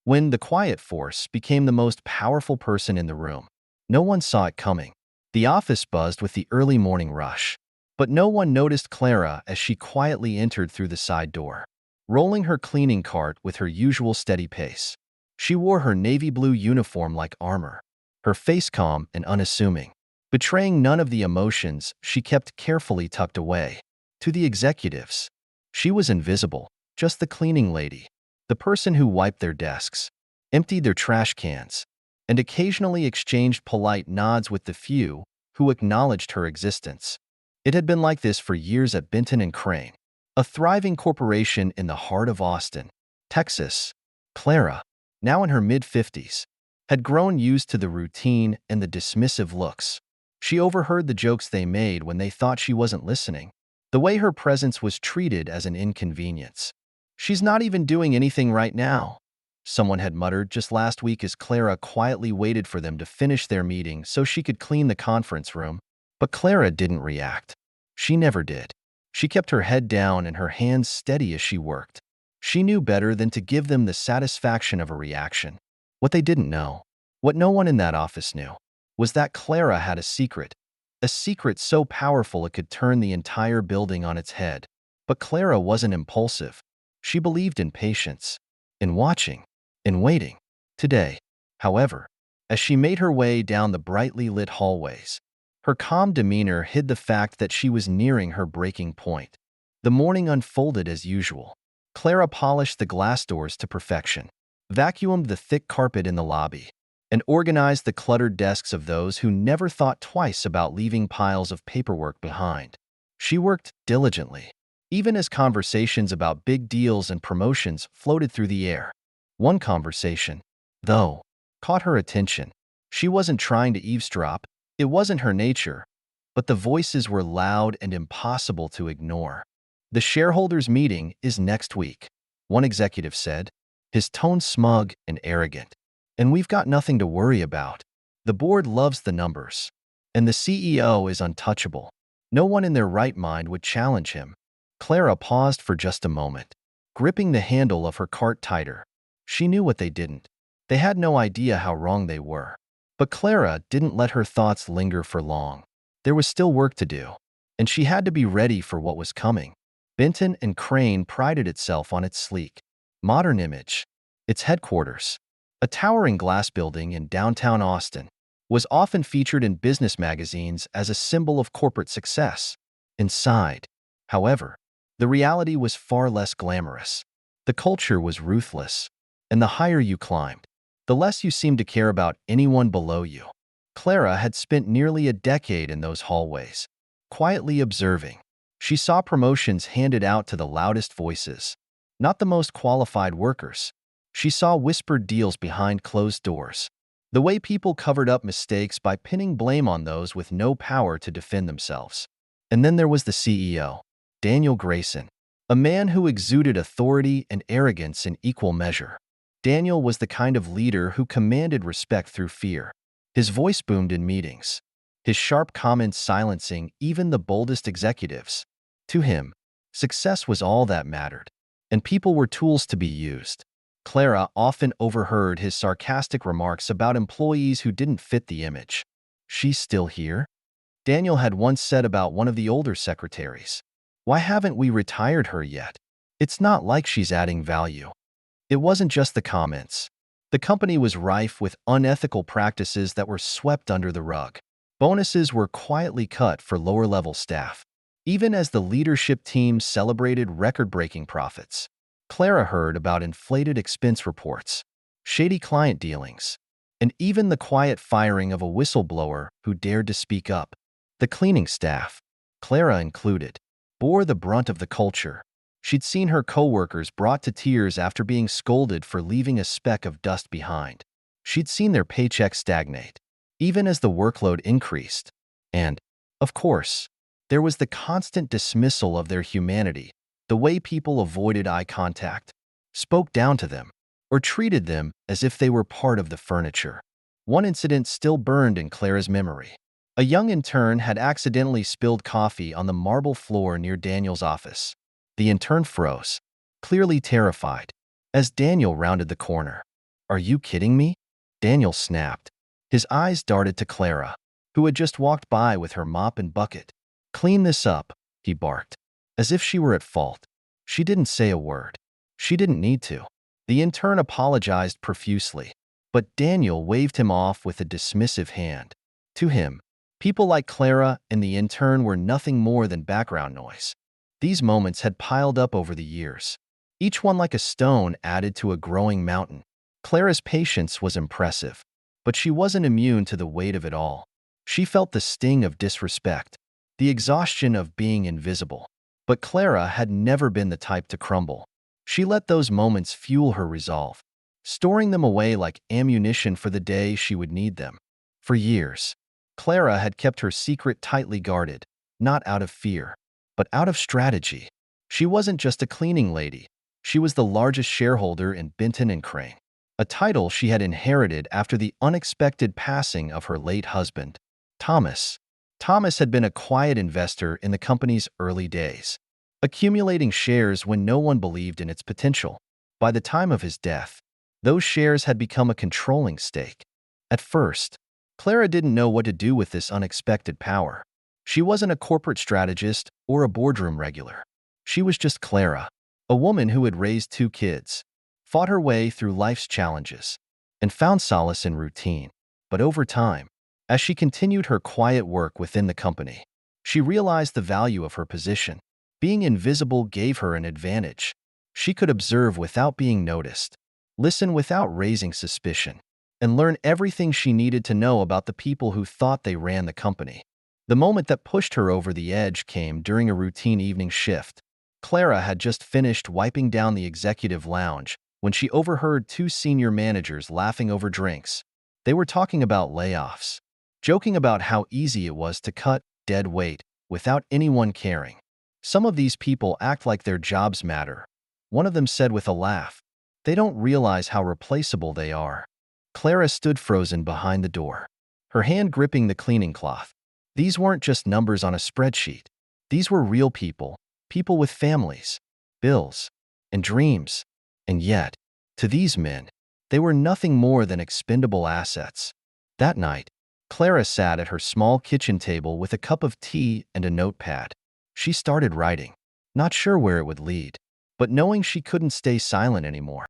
when the quiet force became the most powerful person in the room. No one saw it coming. The office buzzed with the early morning rush. But no one noticed Clara as she quietly entered through the side door, rolling her cleaning cart with her usual steady pace. She wore her navy blue uniform like armor, her face calm and unassuming, betraying none of the emotions she kept carefully tucked away. To the executives, she was invisible, just the cleaning lady, the person who wiped their desks, emptied their trash cans, and occasionally exchanged polite nods with the few who acknowledged her existence. It had been like this for years at Benton and Crane, a thriving corporation in the heart of Austin, Texas. Clara, now in her mid-50s, had grown used to the routine and the dismissive looks. She overheard the jokes they made when they thought she wasn't listening, the way her presence was treated as an inconvenience. "She's not even doing anything right now," someone had muttered just last week as Clara quietly waited for them to finish their meeting so she could clean the conference room. But Clara didn't react. She never did. She kept her head down and her hands steady as she worked. She knew better than to give them the satisfaction of a reaction. What they didn't know, what no one in that office knew, was that Clara had a secret so powerful it could turn the entire building on its head. But Clara wasn't impulsive. She believed in patience, in watching, in waiting. Today, however, as she made her way down the brightly lit hallways, her calm demeanor hid the fact that she was nearing her breaking point. The morning unfolded as usual. Clara polished the glass doors to perfection, vacuumed the thick carpet in the lobby, and organized the cluttered desks of those who never thought twice about leaving piles of paperwork behind. She worked diligently, even as conversations about big deals and promotions floated through the air. One conversation, though, caught her attention. She wasn't trying to eavesdrop. It wasn't her nature, but the voices were loud and impossible to ignore. "The shareholders' meeting is next week," one executive said, his tone smug and arrogant. "And we've got nothing to worry about. The board loves the numbers, and the CEO is untouchable. No one in their right mind would challenge him." Clara paused for just a moment, gripping the handle of her cart tighter. She knew what they didn't. They had no idea how wrong they were. But Clara didn't let her thoughts linger for long. There was still work to do, and she had to be ready for what was coming. Benton and Crane prided itself on its sleek, modern image. Its headquarters, a towering glass building in downtown Austin, was often featured in business magazines as a symbol of corporate success. Inside, however, the reality was far less glamorous. The culture was ruthless, and the higher you climbed, the less you seemed to care about anyone below you. Clara had spent nearly a decade in those hallways, quietly observing. She saw promotions handed out to the loudest voices, not the most qualified workers. She saw whispered deals behind closed doors, the way people covered up mistakes by pinning blame on those with no power to defend themselves. And then there was the CEO, Daniel Grayson, a man who exuded authority and arrogance in equal measure. Daniel was the kind of leader who commanded respect through fear. His voice boomed in meetings, his sharp comments silencing even the boldest executives. To him, success was all that mattered, and people were tools to be used. Clara often overheard his sarcastic remarks about employees who didn't fit the image. "She's still here?" Daniel had once said about one of the older secretaries. "Why haven't we retired her yet? It's not like she's adding value." It wasn't just the comments. The company was rife with unethical practices that were swept under the rug. Bonuses were quietly cut for lower-level staff, even as the leadership team celebrated record-breaking profits. Clara heard about inflated expense reports, shady client dealings, and even the quiet firing of a whistleblower who dared to speak up. The cleaning staff, Clara included, bore the brunt of the culture. She'd seen her coworkers brought to tears after being scolded for leaving a speck of dust behind. She'd seen their paychecks stagnate, even as the workload increased. And, of course, there was the constant dismissal of their humanity, the way people avoided eye contact, spoke down to them, or treated them as if they were part of the furniture. One incident still burned in Clara's memory. A young intern had accidentally spilled coffee on the marble floor near Daniel's office. The intern froze, clearly terrified, as Daniel rounded the corner. Are you kidding me? Daniel snapped. His eyes darted to Clara, who had just walked by with her mop and bucket. Clean this up, he barked, as if she were at fault. She didn't say a word. She didn't need to. The intern apologized profusely, but Daniel waved him off with a dismissive hand. To him, people like Clara and the intern were nothing more than background noise. These moments had piled up over the years, each one like a stone added to a growing mountain. Clara's patience was impressive, but she wasn't immune to the weight of it all. She felt the sting of disrespect, the exhaustion of being invisible. But Clara had never been the type to crumble. She let those moments fuel her resolve, storing them away like ammunition for the day she would need them. For years, Clara had kept her secret tightly guarded, not out of fear, but out of strategy. She wasn't just a cleaning lady. She was the largest shareholder in Binton and Crane, a title she had inherited after the unexpected passing of her late husband, Thomas. Thomas had been a quiet investor in the company's early days, accumulating shares when no one believed in its potential. By the time of his death, those shares had become a controlling stake. At first, Clara didn't know what to do with this unexpected power. She wasn't a corporate strategist or a boardroom regular. She was just Clara, a woman who had raised 2 kids, fought her way through life's challenges, and found solace in routine. But over time, as she continued her quiet work within the company, she realized the value of her position. Being invisible gave her an advantage. She could observe without being noticed, listen without raising suspicion, and learn everything she needed to know about the people who thought they ran the company. The moment that pushed her over the edge came during a routine evening shift. Clara had just finished wiping down the executive lounge when she overheard 2 senior managers laughing over drinks. They were talking about layoffs, joking about how easy it was to cut dead weight without anyone caring. Some of these people act like their jobs matter. One of them said with a laugh. They don't realize how replaceable they are. Clara stood frozen behind the door, her hand gripping the cleaning cloth. These weren't just numbers on a spreadsheet. These were real people, people with families, bills, and dreams. And yet, to these men, they were nothing more than expendable assets. That night, Clara sat at her small kitchen table with a cup of tea and a notepad. She started writing, not sure where it would lead, but knowing she couldn't stay silent anymore.